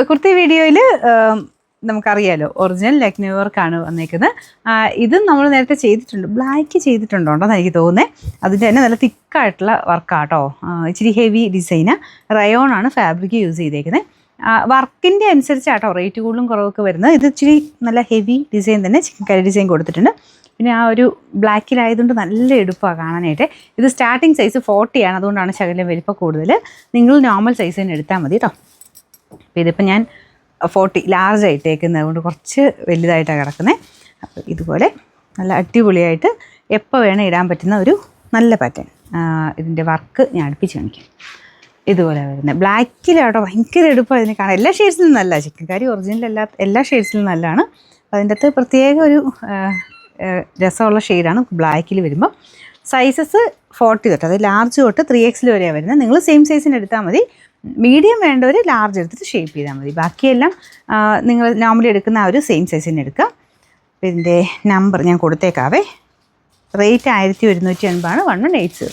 കുർത്തി വീഡിയോയിൽ നമുക്കറിയാലോ ഒറിജിനൽ ലക്നൗ വർക്കാണ് വന്നേക്കുന്നത്. ഇതും നമ്മൾ നേരത്തെ ചെയ്തിട്ടുണ്ട്, ബ്ലാക്ക് ചെയ്തിട്ടുണ്ടോന്ന് എനിക്ക് തോന്നുന്നത്. അതിൻ്റെ തന്നെ നല്ല തിക്കായിട്ടുള്ള വർക്കാട്ടോ, ഇച്ചിരി ഹെവി ഡിസൈന്. റയോണാണ് ഫാബ്രിക് യൂസ് ചെയ്തേക്കുന്നത്. വർക്കിൻ്റെ അനുസരിച്ചാട്ടോ റേറ്റ് കൂടുതലും കുറവൊക്കെ വരുന്നത്. ഇത് ഇച്ചിരി നല്ല ഹെവി ഡിസൈൻ തന്നെ ചിക്കൻ കറി ഡിസൈൻ കൊടുത്തിട്ടുണ്ട്. പിന്നെ ആ ഒരു ബ്ലാക്കിലായതുകൊണ്ട് നല്ല എടുപ്പാണ് കാണാനായിട്ട്. ഇത് സ്റ്റാർട്ടിങ് സൈസ് 40 ആണ്, അതുകൊണ്ടാണ് ശകലം വലിപ്പം കൂടുതൽ. നിങ്ങൾ നോർമൽ സൈസ് തന്നെ എടുത്താൽ മതി കേട്ടോ. അപ്പോൾ ഇതിപ്പോൾ ഞാൻ 40 ലാർജ് ആയിട്ടേക്കുന്നത് കൊണ്ട് കുറച്ച് വലുതായിട്ടാണ് കിടക്കുന്നത്. അപ്പോൾ ഇതുപോലെ നല്ല അടിപൊളിയായിട്ട് എപ്പോൾ വേണേൽ ഇടാൻ പറ്റുന്ന ഒരു നല്ല പാറ്റേൺ. ഇതിൻ്റെ വർക്ക് ഞാൻ അടുപ്പിച്ച് കാണിക്കാം. ഇതുപോലെ വരുന്നത് ബ്ലാക്കിലാട്ടോ ഭയങ്കര എടുപ്പം അതിനെ കാണാം. എല്ലാ ഷെയ്ഡ്സിലും നല്ല ചിക്കൻ കറി ഒറിജിനൽ എല്ലാ ഷെയ്ഡ്സിലും നല്ലതാണ്. അതിൻ്റെ അകത്ത് പ്രത്യേക ഒരു രസമുള്ള ഷെയ്ഡാണ് ബ്ലാക്കിൽ വരുമ്പോൾ. സൈസസ് 40 തൊട്ട്, അത് ലാർജ് തൊട്ട് 3XL വരെയാണ് വരുന്നത്. നിങ്ങൾ സെയിം സൈസിന് എടുത്താൽ മതി. മീഡിയം വേണ്ടവർ ലാർജ് എടുത്തിട്ട് ഷേപ്പ് ചെയ്താൽ മതി. ബാക്കിയെല്ലാം നിങ്ങൾ നോർമലി എടുക്കുന്ന ആ ഒരു സെയിം സൈസിന് എടുക്കുക. ഇതിൻ്റെ നമ്പർ ഞാൻ കൊടുത്തേക്കാവേ. റേറ്റ് 1180 ആണ്, 1180.